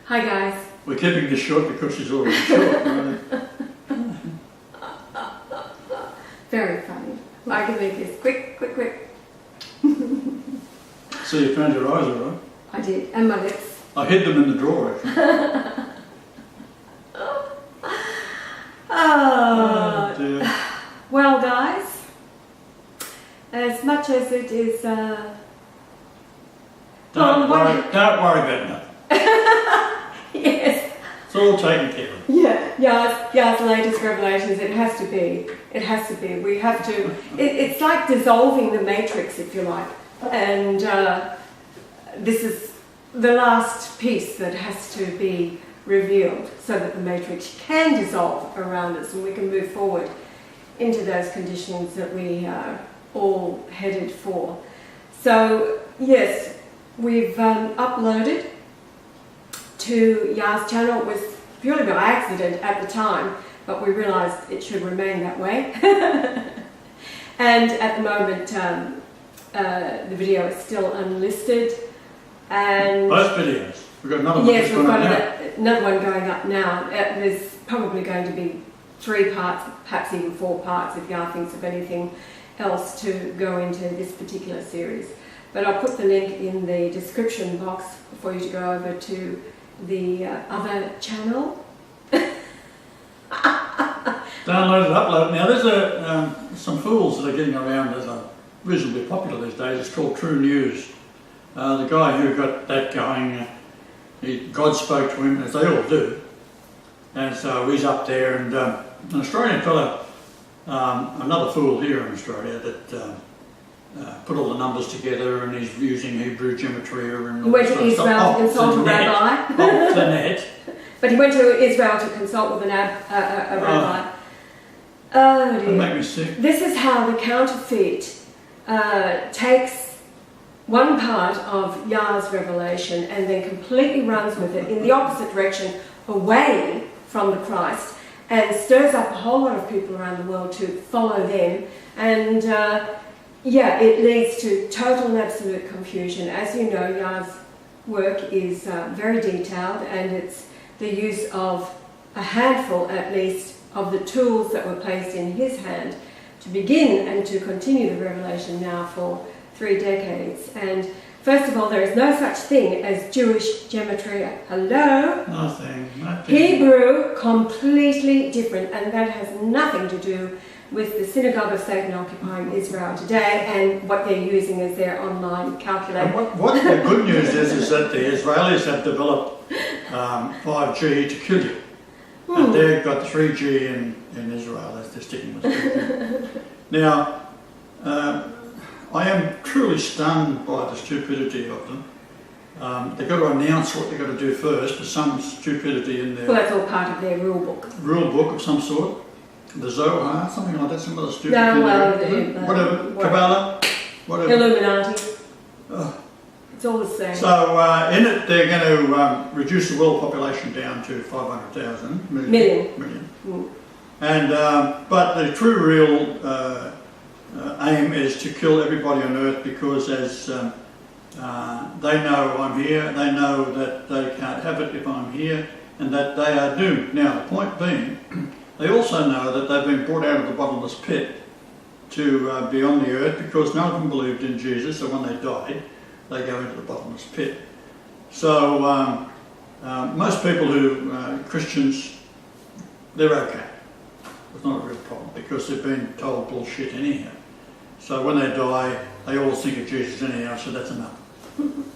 Hi guys. We're keeping this short because she's already short. Right? Very funny. I can make this quick. So you found your eyes all right? I did, and my lips. I hid them in the drawer actually. Oh, dear. Well guys, as much as it is... Don't worry about nothing. Yes. It's all taken care of. Yah's latest revelations, it has to be. It has to be. We have to... It's like dissolving the matrix, if you like. And this is the last piece that has to be revealed so that the matrix can dissolve around us and we can move forward into those conditions that we are all headed for. So, yes, we've uploaded to Yah's channel. It was purely by accident at the time, but we realised it should remain that way. And at the moment, the video is still unlisted. And both videos. We've got another one. Yes, we've got another one going up now. There's probably going to be 3 parts, perhaps even 4 parts, if Yah thinks of anything else to go into this particular series. But I'll put the link in the description box for you to go over to the other channel. Download it, upload it. Now there's some fools that are getting around that are reasonably popular these days. It's called True News. The guy who got that going, God spoke to him, as they all do. And so he's up there, and an Australian fellow, another fool here in Australia, that put all the numbers together, and he's using Hebrew gematria and all went to Israel to consult a rabbi. Off the net. But he went to Israel to consult with a rabbi. Oh dear. That'll make me sick. This is how the counterfeit takes one part of Yah's revelation and then completely runs with it in the opposite direction, away from the Christ, and stirs up a whole lot of people around the world to follow them. And it leads to total and absolute confusion. As you know, Yah's work is very detailed, and it's the use of a handful, at least, of the tools that were placed in his hand to begin and to continue the revelation now for 3 decades. And first of all, there is no such thing as Jewish gematria. Hello? Nothing. Hebrew, completely different, and that has nothing to do with the synagogue of Satan occupying Israel today and what they're using as their online calculator. What the good news is that the Israelis have developed 5G to kill you. And they've got 3G in Israel, as they're sticking with 3G. Now, I am truly stunned by the stupidity of them. They've got to announce what they've got to do first. There's some stupidity in there. Well, that's all part of their rule book. Rule book of some sort. The Zohar, something like that, some other stupid thing. Whatever, Kabbalah, whatever. Illuminati. It's all the same. So in it they're going to reduce the world population down to 500,000 million. And but the true real aim is to kill everybody on earth, because as they know I'm here, they know that they can't have it if I'm here, and that they are doomed. Now the point being, they also know that they've been brought out of the bottomless pit to be on the earth, because none of them believed in Jesus, so when they died, they go into the bottomless pit. So most people who, Christians, they're okay. It's not a real problem, because they've been told bullshit anyhow. So when they die, they all think of Jesus anyhow, so that's enough.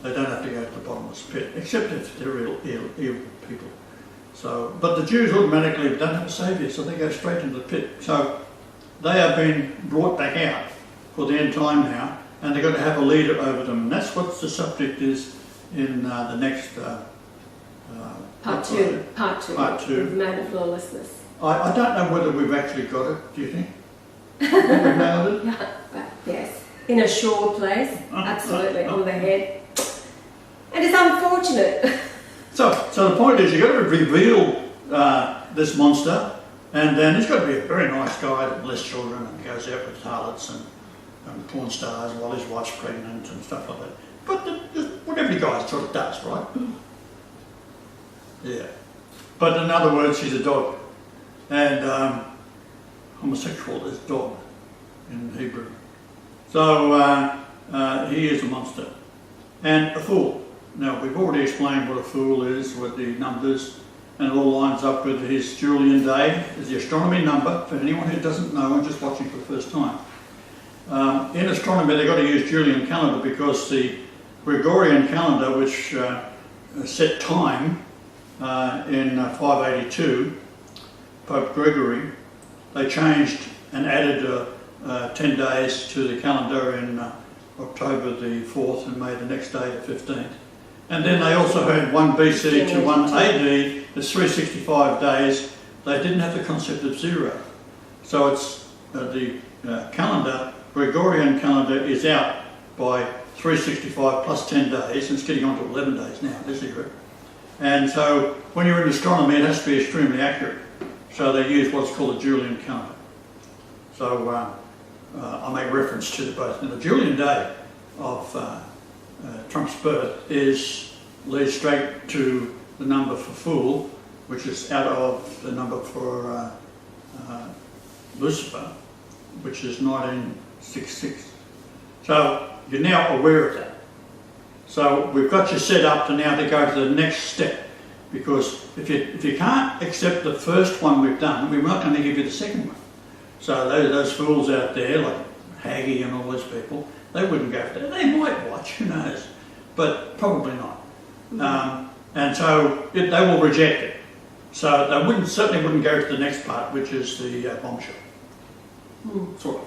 They don't have to go to the bottomless pit, except if they're real evil people. So, but the Jews automatically don't have a saviour, so they go straight into the pit. So they are being brought back out for the end time now, and they've got to have a leader over them. And that's what the subject is in the next part two of Man of Lawlessness. I don't know whether we've actually got it, do you think? Have we nailed it? Yes, in a sure place, absolutely, on the head. And it's unfortunate. So the point is, you've got to reveal this monster, and then he's got to be a very nice guy that molests children and goes out with harlots and porn stars while his wife's pregnant and stuff like that. But what every guy sort of does, right? Yeah. But in other words, he's a dog. And homosexual is dog in Hebrew. So he is a monster. And a fool. Now, we've already explained what a fool is with the numbers, and it all lines up with his Julian day, is the astronomy number, for anyone who doesn't know and just watching for the first time. In astronomy, they've got to use Julian calendar because the Gregorian calendar, which set time in 582, Pope Gregory, they changed and added 10 days to the calendar in October the 4th and made the next day the 15th. And then they also had 1 BC to 1 AD, it's 365 days. They didn't have the concept of zero. So it's the calendar, Gregorian calendar, is out by 365 plus 10 days, and it's getting on to 11 days now, this era. And so when you're in astronomy, it has to be extremely accurate. So they use what's called a Julian calendar. So I make reference to the both. Now, the Julian day of Trump's birth leads straight to the number for fool, which is out of the number for Lucifer, which is 1966. So you're now aware of that. So we've got you set up to now to go to the next step, because if you can't accept the first one we've done, we're not going to give you the second one. So those fools out there, like Hagee and all those people, they wouldn't go for that. They might watch, who knows, but probably not. And so they will reject it. So they certainly wouldn't go to the next part, which is the bombshell. Sort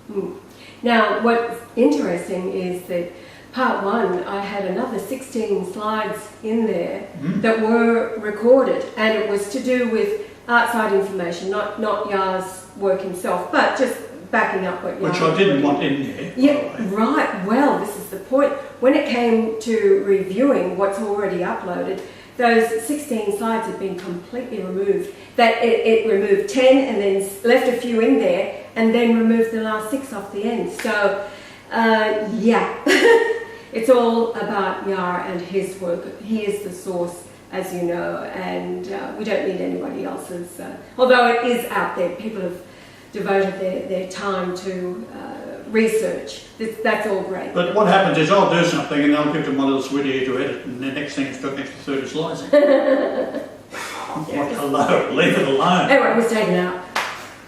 of. Now, what's interesting is that part 1, I had another 16 slides in there that were recorded, and it was to do with outside information, not Yah's work himself, but just backing up what Yah. Which I didn't want in there. Yeah, right. Well, this is the point. When it came to reviewing what's already uploaded, those 16 slides had been completely removed. That it removed 10 and then left a few in there, and then removed the last 6 off the end. So, yeah, it's all about Yah and his work. He is the source, as you know, and we don't need anybody else's. Although it is out there, people have devoted their time to research. That's all great. But what happens is I'll do something and I'll give them my little sweetie to edit, and the next thing it's got next to 30 slides in. Hello, leave it alone. Anyway, it was taken out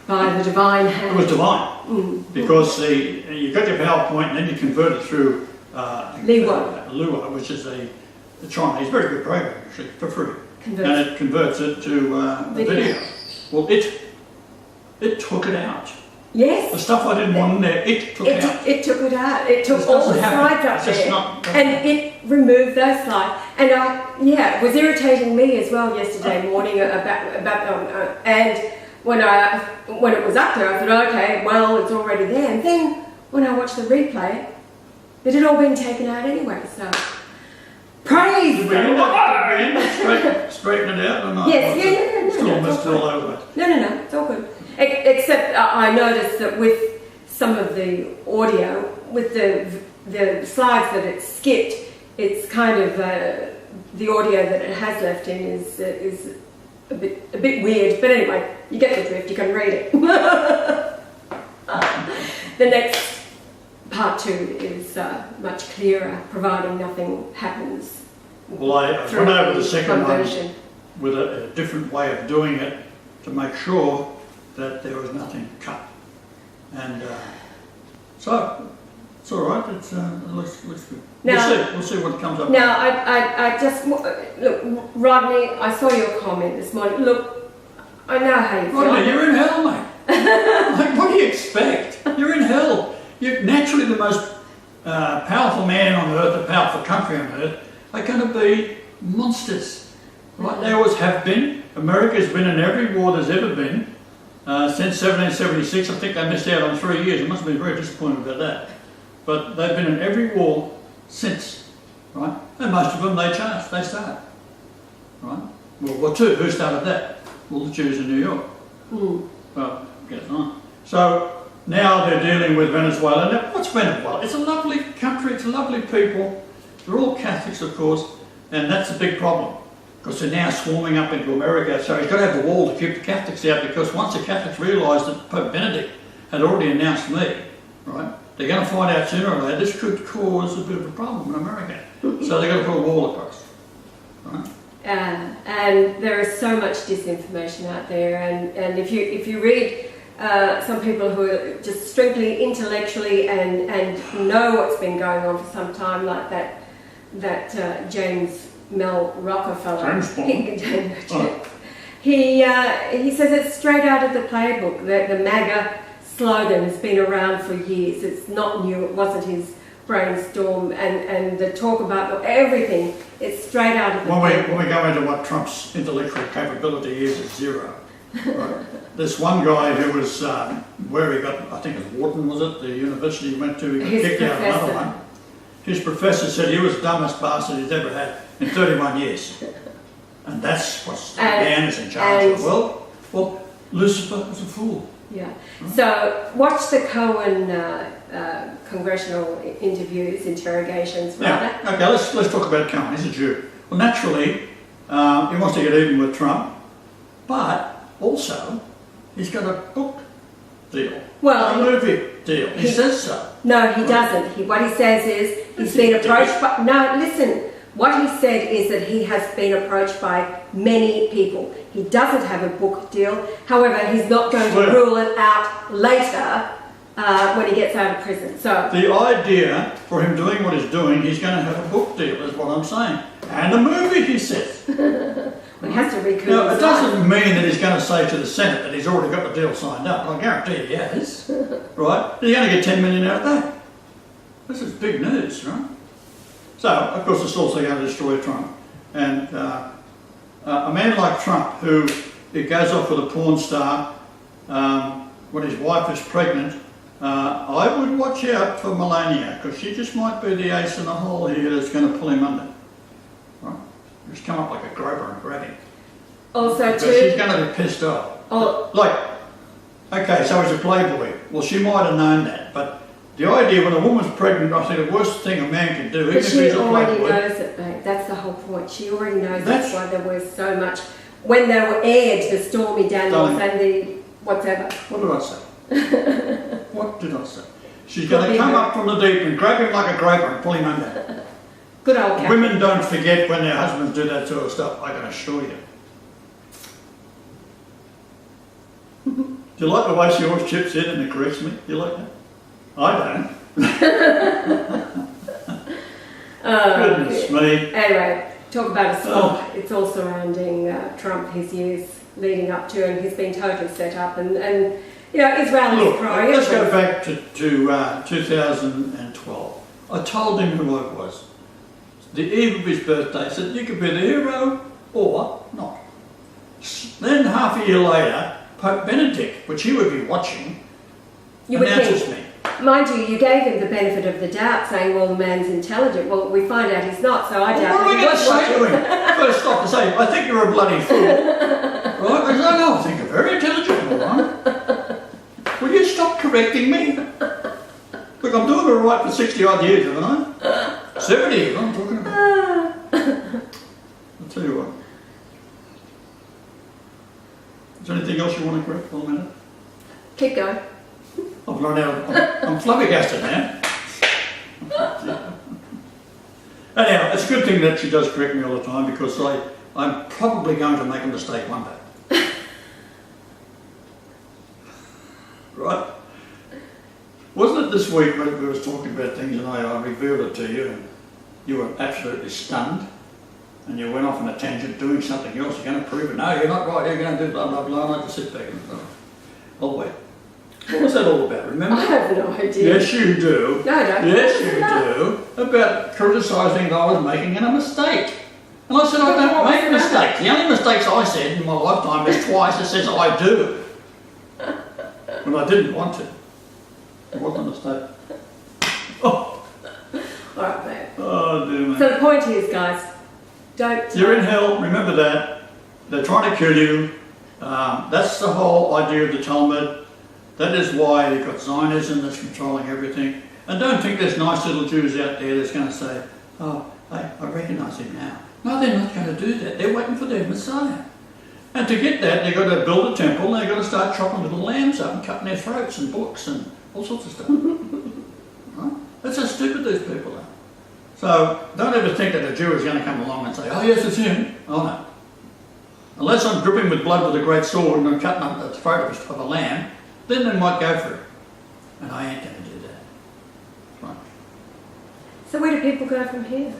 by the divine hand. It was divine. Because you've got your PowerPoint and then you convert it through Lua, which is a Chinese, very good program actually, for free. And it converts it to a video. Well, it took it out. Yes. The stuff I didn't want in there, it took it out. It took it out. It took all the slides up there. And it removed those slides. And it was irritating me as well yesterday morning about and when it was up there, I thought, okay, well, it's already there. And then when I watched the replay, it had all been taken out anyway. So praise Did we end up straighten it out or not? Yes, Still all over it. No, it's all good. Except I noticed that with some of the audio, with the slides that it skipped, it's kind of the audio that it has left in is a bit weird. But anyway, you get the drift. You can read it. The next part 2 is much clearer, providing nothing happens. Well, I went over the second one with a different way of doing it to make sure that there was nothing cut. And so it's all right. It looks good. Now, we'll see what comes up. Now, I just look, Rodney. I saw your comment this morning. Look, I know how you feel. Rodney, you're in hell, mate. Like, what do you expect? You're in hell. You're naturally the most powerful man on earth, the powerful country on earth, are going to be monsters. Right? They always have been. America's been in every war there's ever been. Since 1776, I think they missed out on 3 years. I must have been very disappointed about that. But they've been in every war since, right? And most of them they started, right? World War II, who started that? Well, the Jews in New York. Well, guess not. So now they're dealing with Venezuela. Now, what's Venezuela? It's a lovely country, it's lovely people. They're all Catholics, of course, and that's a big problem. because they're now swarming up into America. So he's got to have the wall to keep the Catholics out, because once the Catholics realised that Pope Benedict had already announced me, right, they're going to find out sooner or later this could cause a bit of a problem in America. So they've got to put a wall across. Right? And there is so much disinformation out there, and if you read some people who are just strictly intellectually and know what's been going on for some time, like that James Mel Rockefeller. He says it's straight out of the playbook. The MAGA slogan has been around for years. It's not new. It wasn't his brainstorm, and the talk about everything. It's straight out of the playbook. When we go into what Trump's intellectual capability is, it's zero. Right. This one guy who was where he got, I think it was Wharton, was it, the university he went to, he got kicked out of another one. His professor said he was the dumbest bastard he's ever had in 31 years. And that's what the man is in charge of. Well, Lucifer was a fool. Yeah. Right. So watch the Cohen congressional interrogations, rather. Yeah. Okay, let's talk about Cohen. He's a Jew. Well, naturally, he wants to get even with Trump, but also he's got a book deal. Well, a movie deal. He says so. No, he doesn't. What he says is he's been approached by... No, listen. What he said is that he has been approached by many people. He doesn't have a book deal. However, he's not going to rule it out later when he gets out of prison. So the idea for him doing what he's doing, he's going to have a book deal, is what I'm saying. And a movie, he says. He has to recoup. Now, it doesn't mean that he's going to say to the Senate that he's already got the deal signed up. I guarantee he has. Right? He's going to get 10 million out of that. This is big news, right? So, of course, it's also going to destroy Trump. And a man like Trump, who goes off with a porn star when his wife is pregnant, I would watch out for Melania, because she just might be the ace in the hole here that's going to pull him under. Right? Just come up like a groper and grab him. Also, because she's going to be pissed off. Oh. Like, okay, so he's a playboy. Well, she might have known that, but the idea when a woman's pregnant, I think the worst thing a man can do, even if he's a playboy. But she already knows it, mate. That's the whole point. She already knows that's why there was so much. When they were aired, the Stormy Daniels and the whatever. What did I say? What did I say? She's going to come up from the deep and grab him like a groper and pull him under. Good old Captain. Women don't forget when their husbands do that sort of stuff, I can assure you. Do you like the way she always chips in and corrects me? Do you like that? I don't. Goodness me. Anyway, talk about a swamp. It's all surrounding Trump, his years leading up to, and he's been totally set up. And you know, Israel is crying. Let's go back to 2012. I told him who I was. The eve of his birthday, I said, you could be the hero or not. Then half a year later, Pope Benedict, which he would be watching, announces me. Mind you, you gave him the benefit of the doubt, saying, well, the man's intelligent. Well, we find out he's not, so I doubt what are we going to say to him? First off to say, I think you're a bloody fool. Right? I said, no, I think you're very intelligent, all right? Will you stop correcting me? Look, I'm doing all right for 60 odd years, haven't I? 70 years, I'm talking about. I'll tell you what. Is there anything else you want to correct for a minute? Keep going. I'm flabbergasted now. Anyhow, it's a good thing that she does correct me all the time, because I'm probably going to make a mistake one day. Right? Wasn't it this week when we were talking about things and I revealed it to you and you were absolutely stunned and you went off on a tangent doing something else, you're going to prove it. No, you're not right, you're going to do blah, blah, blah, and I just sit back and go, oh wait. What was that all about, remember? I have no idea. Yes, you do. No, I don't. Yes, you do. About criticising that I was making a mistake. And I said, I don't make mistakes. The only mistakes I said in my lifetime is twice it says I do. When I didn't want to. It wasn't a mistake. Oh. Alright, mate. Oh, dear me. So the point is, guys, don't... You're in hell, remember that. They're trying to kill you. That's the whole idea of the Talmud. That is why you've got Zionism that's controlling everything. And don't think there's nice little Jews out there that's going to say, oh, hey, I recognise him now. No, they're not going to do that. They're waiting for their Messiah. And to get that, they've got to build a temple, and they've got to start chopping little lambs up and cutting their throats and books and all sorts of stuff. Right? That's how stupid these people are. So don't ever think that a Jew is going to come along and say, oh yes, it's him. Oh no. Unless I'm dripping with blood with a great sword and I'm cutting up the throat of a lamb, then they might go for it. And I ain't going to do that. Right. So where do people go from here?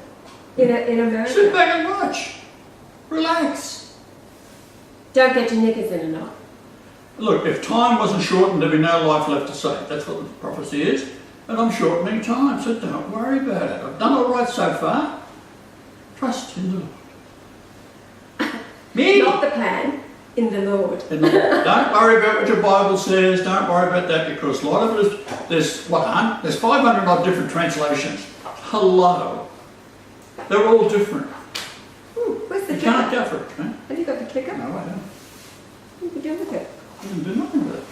In America? Sit back and watch. Relax. Don't get your knickers in a knot. Look, if time wasn't shortened, there'd be no life left to save. That's what the prophecy is. And I'm shortening time, so don't worry about it. I've done all right so far. Trust in the Lord. Me? Not the plan, in the Lord. In the Lord. Don't worry about what your Bible says. Don't worry about that, because a lot of it is, there's 500 odd different translations. Hello. They're all different. Where's the You clicker? can't go for it. Eh? Have you got the clicker? No, I don't. What did you do with it? I didn't do nothing with it.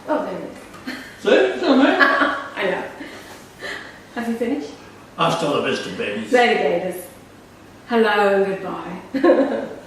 Oh, there it is. See? Tell me. I know. Have you finished? Hasta la vista, babies. Later, Gators. Hello and goodbye.